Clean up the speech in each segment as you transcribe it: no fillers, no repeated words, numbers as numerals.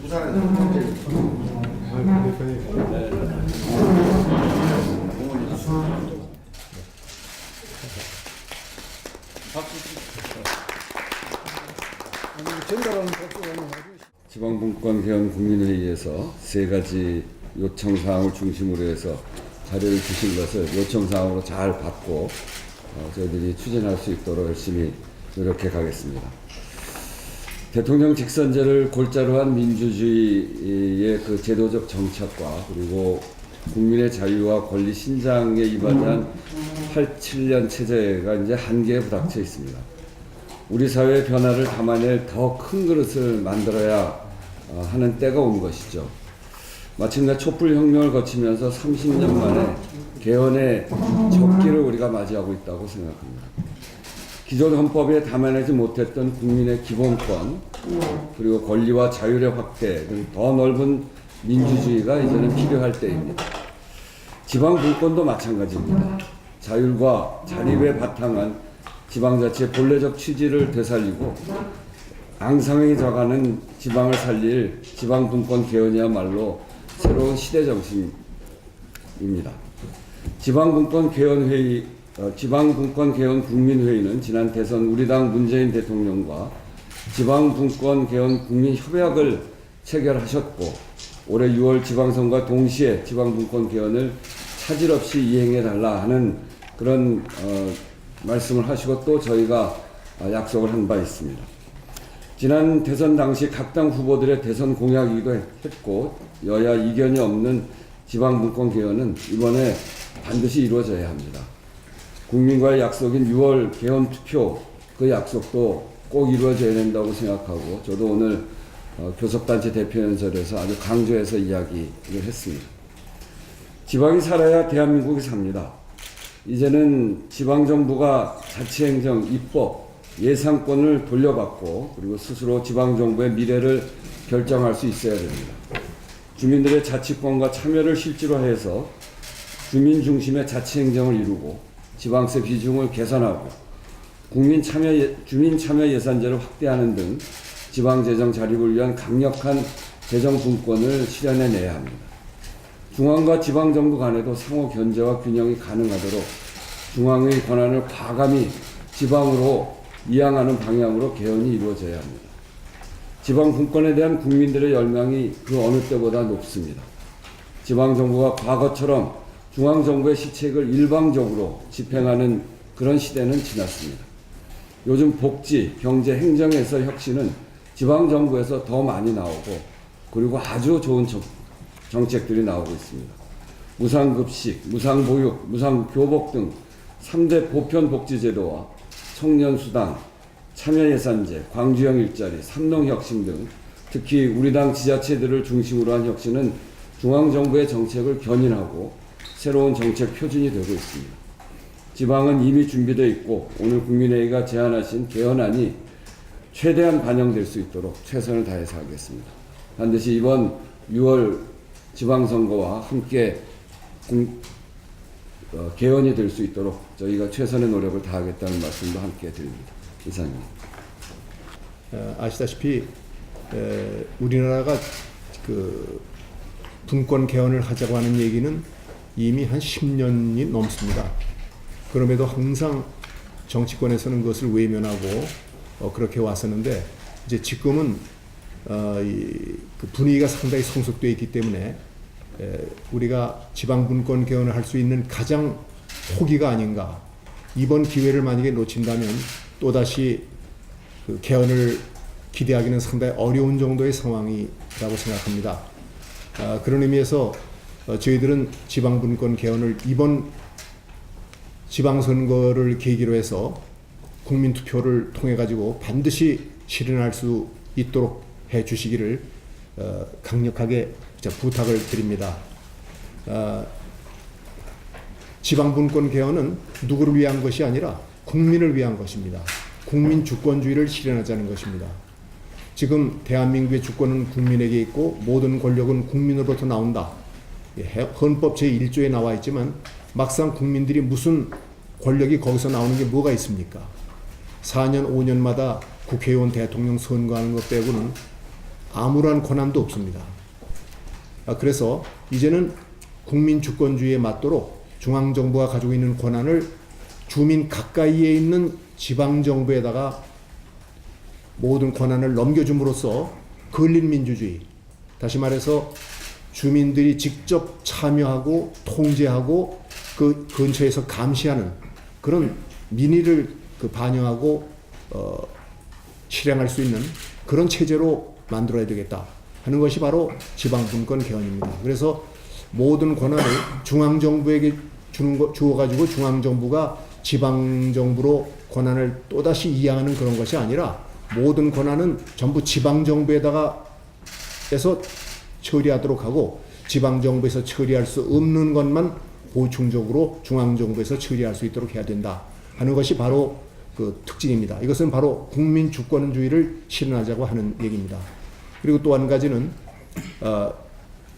부산에서 현재 지방분권 개헌국민회의에서 세 가지 요청사항을 중심으로 해서 자료를 주신 것을 요청사항으로 잘 받고 저희들이 추진할 수 있도록 열심히 노력해 가겠습니다. 대통령 직선제를 골자로 한 민주주의의 그 제도적 정착과 그리고 국민의 자유와 권리 신장에 이바지한 87년 체제가 이제 한계에 부닥쳐 있습니다. 우리 사회의 변화를 담아낼 더 큰 그릇을 만들어야 하는 때가 온 것이죠. 마침내 촛불혁명을 거치면서 30년 만에 개헌의 적기를 우리가 맞이하고 있다고 생각합니다. 기존 헌법에 담아내지 못했던 국민의 기본권 그리고 권리와 자율의 확대 등 더 넓은 민주주의가 이제는 필요할 때입니다. 지방분권도 마찬가지입니다. 자율과 자립에 바탕한 지방자치의 본래적 취지를 되살리고 앙상하게 져가는 지방을 살릴 지방분권 개헌이야말로 새로운 시대 정신입니다. 지방분권 개헌 국민회의는 지난 대선 우리 당 문재인 대통령과 지방분권 개헌 국민협약을 체결하셨고 올해 6월 지방선거와 동시에 지방분권 개헌을 차질 없이 이행해달라 하는 그런 말씀을 하시고 또 저희가 약속을 한 바 있습니다. 지난 대선 당시 각 당 후보들의 대선 공약이기도 했고 여야 이견이 없는 지방분권 개헌은 이번에 반드시 이루어져야 합니다. 국민과의 약속인 6월 개헌 투표 그 약속도 꼭 이루어져야 된다고 생각하고 저도 오늘 교섭단체 대표연설에서 아주 강조해서 이야기를 했습니다. 지방이 살아야 대한민국이 삽니다. 이제는 지방정부가 자치행정, 입법, 예산권을 돌려받고 그리고 스스로 지방정부의 미래를 결정할 수 있어야 됩니다. 주민들의 자치권과 참여를 실질화해서 주민 중심의 자치행정을 이루고 지방세 비중을 개선하고 주민 참여 예산제를 확대하는 등 지방재정 자립을 위한 강력한 재정분권을 실현해내야 합니다. 중앙과 지방정부 간에도 상호 견제와 균형이 가능하도록 중앙의 권한을 과감히 지방으로 이양하는 방향으로 개헌이 이루어져야 합니다. 지방분권에 대한 국민들의 열망이 그 어느 때보다 높습니다. 지방정부가 과거처럼 중앙정부의 시책을 일방적으로 집행하는 그런 시대는 지났습니다. 요즘 복지, 경제, 행정에서 혁신은 지방정부에서 더 많이 나오고 그리고 아주 좋은 정책들이 나오고 있습니다. 무상급식, 무상보육, 무상교복 등 3대 보편복지제도와 청년수당, 참여예산제, 광주형 일자리, 삼농혁신 등 특히 우리 당 지자체들을 중심으로 한 혁신은 중앙정부의 정책을 견인하고 새로운 정책 표준이 되고 있습니다. 지방은 이미 준비되어 있고 오늘 국민회의가 제안하신 개헌안이 최대한 반영될 수 있도록 최선을 다해서 하겠습니다. 반드시 이번 6월 지방선거와 함께 개헌이 될 수 있도록 저희가 최선의 노력을 다하겠다는 말씀도 함께 드립니다. 이상입니다. 아시다시피 우리나라가 그 분권 개헌을 하자고 하는 얘기는 이미 한 10년이 넘습니다. 그럼에도 항상 정치권에서는 그것을 외면하고 그렇게 왔었는데 이제 지금은 그 분위기가 상당히 성숙되어 있기 때문에 우리가 지방분권 개헌을 할 수 있는 가장 호기가 아닌가. 이번 기회를 만약에 놓친다면 또다시 그 개헌을 기대하기는 상당히 어려운 정도의 상황이라고 생각합니다. 그런 의미에서 저희들은 지방분권 개헌을 이번 지방선거를 계기로 해서 국민투표를 통해 가지고 반드시 실현할 수 있도록 해 주시기를 강력하게 부탁을 드립니다. 지방분권 개헌은 누구를 위한 것이 아니라 국민을 위한 것입니다. 국민 주권주의를 실현하자는 것입니다. 지금 대한민국의 주권은 국민에게 있고 모든 권력은 국민으로부터 나온다. 헌법 제1조에 나와 있지만 막상 국민들이 무슨 권력이 거기서 나오는 게 뭐가 있습니까? 4년, 5년마다 국회의원, 대통령 선거하는 것 빼고는 아무런 권한도 없습니다. 그래서 이제는 국민 주권주의에 맞도록 중앙정부가 가지고 있는 권한을 주민 가까이에 있는 지방정부에다가 모든 권한을 넘겨줌으로써 근린민주주의, 다시 말해서 주민들이 직접 참여하고 통제하고 그 근처에서 감시하는 그런 민의를 반영하고 실행할 수 있는 그런 체제로 만들어야 되겠다 하는 것이 바로 지방분권 개헌입니다. 그래서 모든 권한을 중앙정부에게 주어가지고 중앙정부가 지방정부로 권한을 또다시 이양하는 그런 것이 아니라 모든 권한은 전부 지방정부에다가 해서 처리하도록 하고 지방정부에서 처리할 수 없는 것만 보충적으로 중앙정부에서 처리할 수 있도록 해야 된다 하는 것이 바로 그 특징입니다. 이것은 바로 국민 주권주의를 실현하자고 하는 얘기입니다. 그리고 또 한 가지는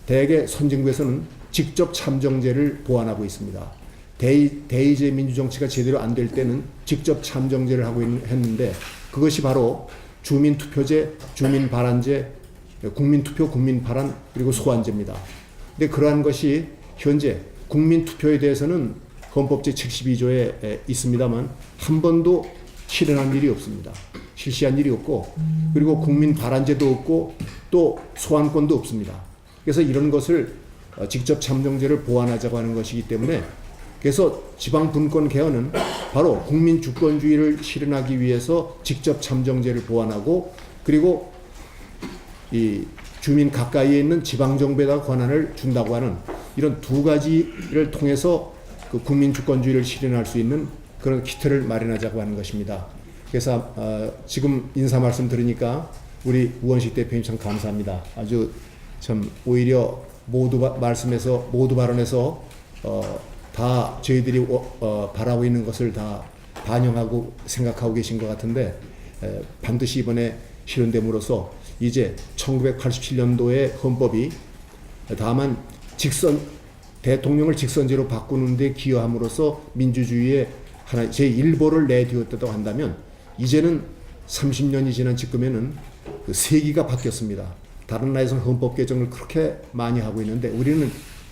대개 선진국에서는 직접 참정제를 보완하고 있습니다. 대의제 민주정치가 제대로 안 될 때는 직접 참정제를 하고 했는데 그것이 바로 주민투표제, 주민발안제, 국민투표, 국민발안 그리고 소환제입니다. 근데 그러한 것이 현재 국민투표에 대해서는 헌법제 72조에 있습니다만 한 번도 실현한 일이 없습니다. 실시한 일이 없고 그리고 국민발안제도 없고 또 소환권도 없습니다. 그래서 이런 것을 직접 참정제를 보완하자고 하는 것이기 때문에 그래서 지방분권 개헌은 바로 국민 주권주의를 실현하기 위해서 직접 참정제를 보완하고 그리고 이 주민 가까이에 있는 지방정부에다가 권한을 준다고 하는 이런 두 가지를 통해서 그 국민 주권주의를 실현할 수 있는 그런 기틀을 마련하자고 하는 것입니다. 그래서 지금 인사 말씀 들으니까 우리 우원식 대표님 참 감사합니다. 아주 참 오히려 모두 말씀에서 모두 발언에서 다 저희들이 바라고 있는 것을 다 반영하고 생각하고 계신 것 같은데 반드시 이번에 실현됨으로써 이제 1987년도의 헌법이 다만 대통령을 직선제로 바꾸는 데 기여함으로써 민주주의의 하나 제1보를 내디웠다고 한다면 이제는 30년이 지난 지금에는 그 세기가 바뀌었습니다. 다른 나라에서는 헌법 개정을 그렇게 많이 하고 있는데 우리는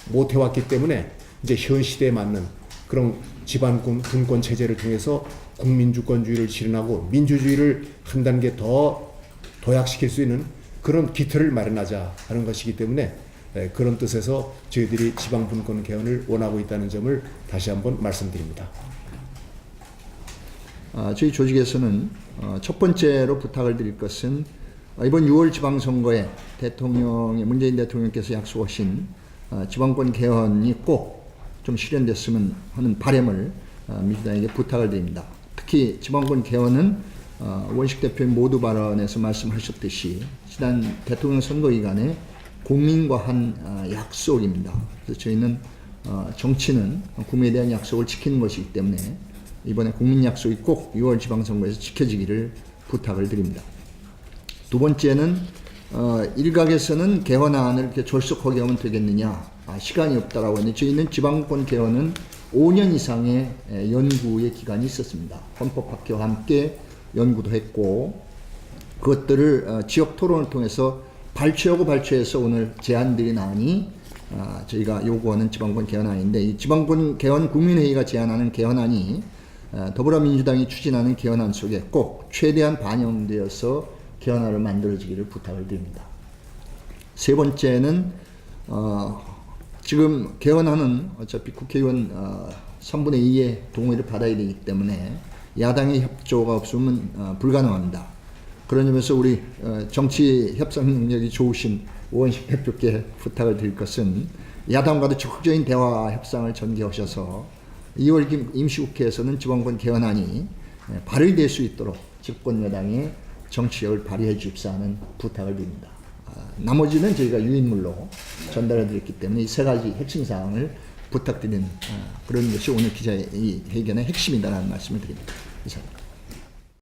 못 해왔기 때문에 이제 현 시대에 맞는 그런 지방분권 체제를 통해서 국민주권주의를 실현하고 민주주의를 한 단계 더 도약시킬 수 있는 그런 기틀을 마련하자 하는 것이기 때문에 그런 뜻에서 저희들이 지방분권 개헌을 원하고 있다는 점을 다시 한번 말씀드립니다. 저희 조직에서는 첫 번째로 부탁을 드릴 것은 이번 6월 지방선거에 문재인 대통령께서 약속하신 지방권 개헌이 꼭 좀 실현됐으면 하는 바람을 민주당에게 부탁을 드립니다. 특히 지방권 개헌은 원식 대표님 모두 발언에서 말씀하셨듯이 지난 대통령 선거 기간에 국민과 한 약속입니다. 그래서 저희는 정치는 국민에 대한 약속을 지키는 것이기 때문에 이번에 국민 약속이 꼭 6월 지방선거에서 지켜지기를 부탁을 드립니다. 두 번째는 일각에서는 개헌안을 이렇게 졸속하게 하면 되겠느냐, 시간이 없다라고 하는데 저희는 지방권 개헌은 5년 이상의 연구의 기간이 있었습니다. 헌법학회와 함께 연구도 했고 그것들을 지역 토론을 통해서 발췌해서 오늘 제안들이 나오니 저희가 요구하는 지방권 개헌안인데 이 지방권 개헌 국민회의가 제안하는 개헌안이 더불어민주당이 추진하는 개헌안 속에 꼭 최대한 반영되어서 개헌안을 만들어지기를 부탁을 드립니다. 세 번째는 지금 개헌안은 어차피 국회의원 3분의 2의 동의를 받아야 되기 때문에 야당의 협조가 없으면 불가능합니다. 그런 점에서 우리 정치 협상 능력이 좋으신 우원식 대표께 부탁을 드릴 것은 야당과도 적극적인 대화 협상을 전개하셔서 2월 임시국회에서는 지방권 개헌안이 발의될 수 있도록 집권 여당의 정치력을 발휘해 주십사 하는 부탁을 드립니다. 나머지는 저희가 유인물로 전달해 드렸기 때문에 이 세 가지 핵심 사항을 부탁드리는 그런 것이 오늘 기자회견의 핵심이다라는 말씀을 드립니다. 이상입니다.